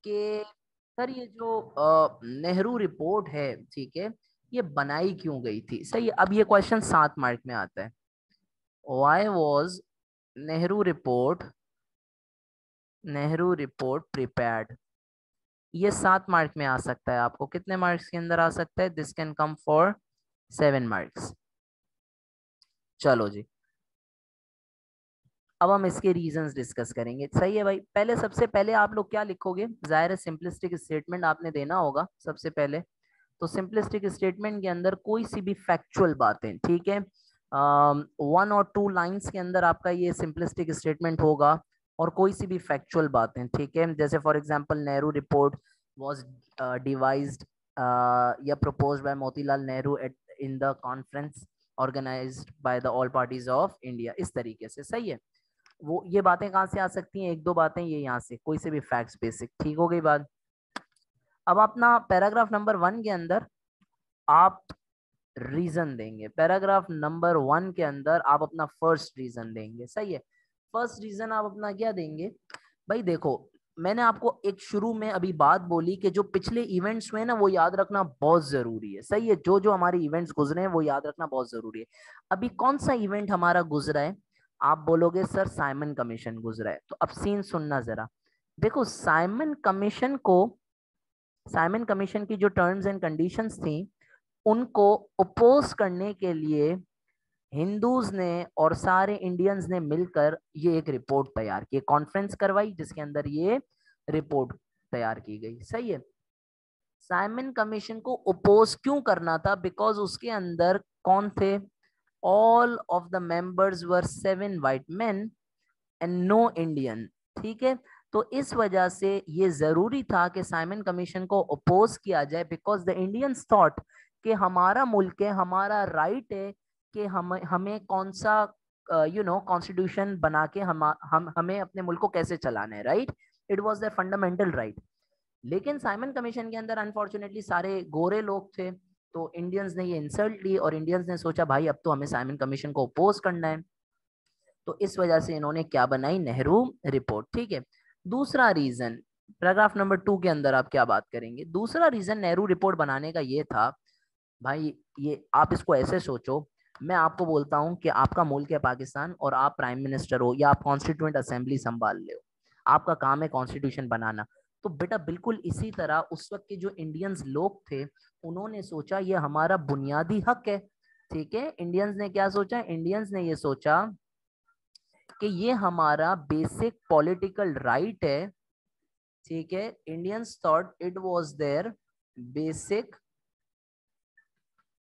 कि सर ये जो नेहरू रिपोर्ट है, ठीक है, ये बनाई क्यों गई थी। सही है, अब ये क्वेश्चन 7 मार्क में आता है। Why was Nehru report prepared. ये 7 मार्क में आ सकता है। आपको कितने मार्क्स के अंदर आ सकता है? This can come for 7 marks. चलो जी, अब हम इसके रीजंस डिस्कस करेंगे। सही है भाई, पहले सबसे पहले आप लोग क्या लिखोगे? जाहिर है सिंपलिस्टिक स्टेटमेंट आपने देना होगा सबसे पहले। तो सिंपलिस्टिक स्टेटमेंट के अंदर कोई सी भी फैक्चुअल बातें, ठीक है, 1 और 2 लाइंस के अंदर आपका ये सिंपलिस्टिक स्टेटमेंट होगा। और कोई सी भी फैक्चुअल बातें, ठीक है, जैसे for example Nehru report was devised या proposed by Motilal Nehru at in the conference organised by the all parties of India, इस तरीके से। सही है, वो ये बातें कहाँ से आ सकती हैं? 1 2 बातें ये यहाँ से, कोई से भी फैक्ट्स बेसिक। ठीक हो गई बात। अब अपना पैराग्राफ नंबर 1 के अंदर आप रीजन देंगे। पैराग्राफ नंबर 1 के अंदर आप अपना फर्स्ट रीजन देंगे। सही है, फर्स्ट रीजन आप अपना क्या देंगे? भाई देखो, मैंने आपको एक शुरू में अभी बात बोली कि जो पिछले इवेंट्स हुए ना वो याद रखना बहुत जरूरी है। सही है, जो जो हमारे इवेंट्स गुजरे हैं वो याद रखना बहुत जरूरी है। अभी कौन सा इवेंट हमारा गुजरा है? आप बोलोगे सर साइमन कमीशन गुजरा है। तो अब सीन सुनना जरा। देखो, साइमन कमीशन की जो टर्म्स एंड कंडीशंस थी उनको ओपोज करने के लिए हिंदूज ने और सारे इंडियंस ने मिलकर ये एक रिपोर्ट तैयार की, कॉन्फ्रेंस करवाई जिसके अंदर ये रिपोर्ट तैयार की गई। सही है, साइमन कमीशन को ओपोज क्यों करना था? बिकॉज उसके अंदर कौन थे? All of the members were 7 white men and no Indian. ठीक है, तो इस वजह से ये जरूरी था कि साइमन कमीशन को ओपोज किया जाए, बिकॉज द इंडियंस थॉट कि हमारा मुल्क है, हमारा राइट है कि हम हमें कौन सा कॉन्स्टिट्यूशन बना के हम हमें अपने मुल्क को कैसे चलाना है। Right, it was the fundamental right. लेकिन साइमन कमीशन के अंदर अनफॉर्चुनेटली सारे गोरे लोग थे, तो इंडियंस ने ये इंसल्ट ली और इंडियंस ने सोचा भाई अब तो हमें साइमन कमीशन को ओपोज करना है। तो इस वजह से इन्होंने क्या बनाई? नेहरू रिपोर्ट। ठीक है, दूसरा रीजन पैराग्राफ नंबर 2 के अंदर आप क्या बात करेंगे? दूसरा रीजन नेहरू रिपोर्ट बनाने का ये था, भाई ये आप इसको ऐसे सोचो, मैं आपको बोलता हूं कि आपका मुल्क है पाकिस्तान और आप प्राइम मिनिस्टर हो या आप कॉन्स्टिट्यूंट असेंबली संभाल ले हो, आपका काम है कॉन्स्टिट्यूशन बनाना। तो बेटा बिल्कुल इसी तरह उस वक्त के जो इंडियंस लोग थे उन्होंने सोचा ये हमारा बुनियादी हक है। ठीक है, इंडियंस ने क्या सोचा? इंडियंस ने ये सोचा कि ये हमारा बेसिक पॉलिटिकल राइट है। ठीक है, Indians thought it was their basic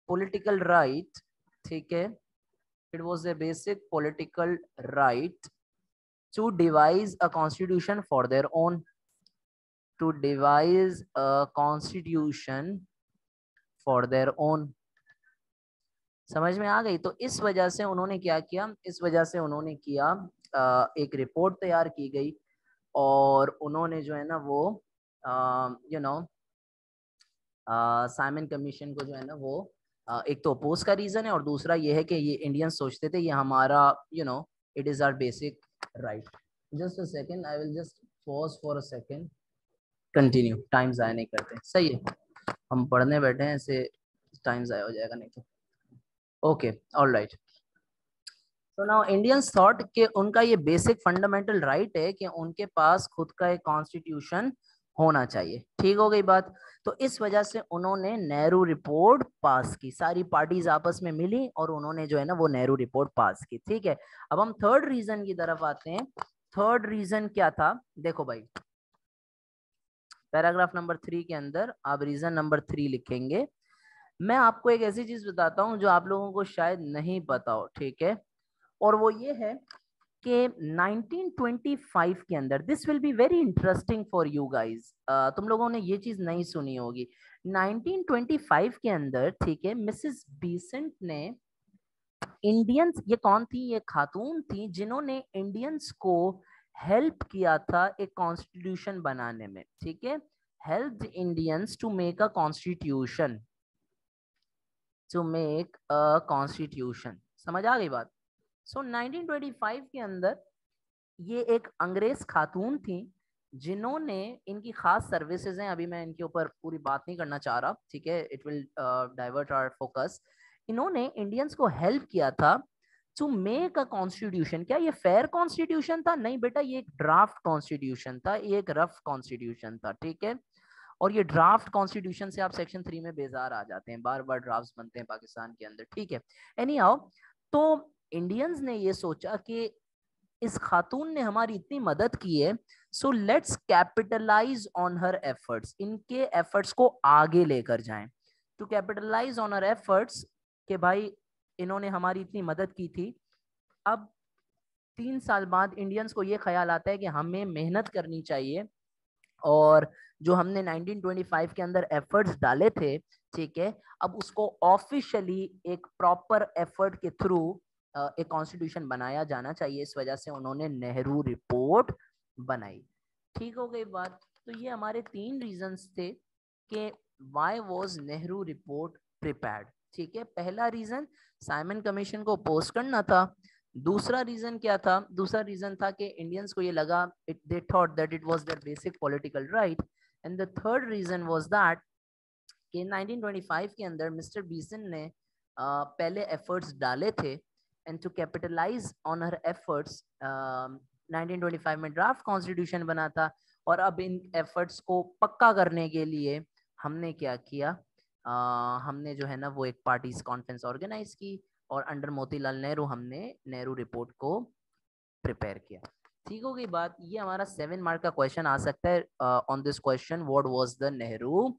political right. ठीक है, it was a basic political right to devise a constitution for their own, to devise a constitution for their own. समझ में आ गई? तो इस वजह से उन्होंने क्या किया? इस वजह से उन्होंने किया, एक रिपोर्ट तैयार की गई और उन्होंने जो है ना वो साइमन कमीशन को जो है ना वो एक तो अपोज का रीजन है और दूसरा ये है कि ये इंडियंस सोचते थे ये हमारा it is our basic right. Just a second, I will just pause for a second. Continue, time जाया नहीं करते। सही है, हम पढ़ने बैठे हैं, ऐसे टाइम जाया हो जाएगा नहीं तो। Okay, all right. तो नाउ इंडियंस थॉट कि उनका ये बेसिक फंडामेंटल राइट है कि उनके पास खुद का एक कॉन्स्टिट्यूशन होना चाहिए। ठीक हो गई बात? तो इस वजह से उन्होंने नेहरू रिपोर्ट पास की, सारी पार्टीज आपस में मिली और उन्होंने जो है ना वो नेहरू रिपोर्ट पास की। ठीक है, अब हम थर्ड रीजन की तरफ आते हैं। थर्ड रीजन क्या था? देखो भाई, पैराग्राफ नंबर 3 के अंदर आप रीजन नंबर 3 लिखेंगे। मैं आपको एक ऐसी चीज बताता हूं जो आप लोगों को शायद नहीं पता हो। ठीक है, और वो ये है कि 1925 के अंदर, this will be very interesting for you guys, तुम लोगों ने ये चीज नहीं सुनी होगी। 1925 के अंदर, ठीक है, मिसेस बीसेंट ने इंडियंस, ये कौन थी? ये खातून थी जिन्होंने इंडियंस को हेल्प किया था एक कॉन्स्टिट्यूशन बनाने में। ठीक है, help Indians to make a constitution, to make a constitution. समझ आ गई बात? सो 1925 के अंदर ये एक अंग्रेज खातून थी जिन्होंने इनकी खास सर्विसेज हैं, अभी मैं इनके ऊपर पूरी बात नहीं करना चाह रहा, ठीक है, it will divert our focus. इन्होंने इंडियंस को हेल्प किया था टू मेक अ कॉन्स्टिट्यूशन। क्या ये फेयर कॉन्स्टिट्यूशन था? नहीं बेटा, ये एक ड्राफ्ट कॉन्स्टिट्यूशन था, ये एक रफ कॉन्स्टिट्यूशन था, ठीक है। और ये ड्राफ्ट कॉन्स्टिट्यूशन से आप सेक्शन 3 में बेजार आ जाते हैं, बार बार ड्राफ्ट बनते हैं पाकिस्तान के अंदर, ठीक है। एनी हाउ, तो इंडियंस ने ये सोचा कि इस खातून ने हमारी इतनी मदद की है, so let's capitalize on her efforts, इनके एफर्ट्स को आगे लेकर जाएं। To capitalize on her efforts, कि भाई इन्होंने हमारी इतनी मदद की थी। अब 3 साल बाद इंडियंस को ये ख्याल आता है कि हमें मेहनत करनी चाहिए, और जो हमने 1925 के अंदर एफर्ट्स डाले थे, ठीक है, अब उसको ऑफिशियली एक प्रॉपर एफर्ट के थ्रू एक कॉन्स्टिट्यूशन बनाया जाना चाहिए। इस वजह से उन्होंने नेहरू रिपोर्ट बनाई। ठीक हो गई बात। तो ये हमारे 3 रीजंस थे कि why was Nehru report prepared. ठीक है, पहला रीजन साइमन कमीशन को अपोज करना था। दूसरा रीजन क्या था? दूसरा रीजन था कि इंडियंस को ये लगा, they thought that it was their basic political right. And the third reason was that कि 1925 के अंदर मिस्टर बीसन ने पहले एफर्ट्स डाले थे, and to capitalize on her efforts 1925 में ड्राफ्ट कॉन्स्टिट्यूशन बना था। और अब इन एफर्ट्स को पक्का करने के लिए हमने क्या किया, हमने जो है ना वो एक पार्टीज कॉन्फ्रेंस ऑर्गेनाइज की, और अंडर मोतीलाल नेहरू हमने नेहरू रिपोर्ट को प्रिपेयर किया। ठीक हो गई बात। ये हमारा 7 मार्क का क्वेश्चन आ सकता है on this question, what was the Nehru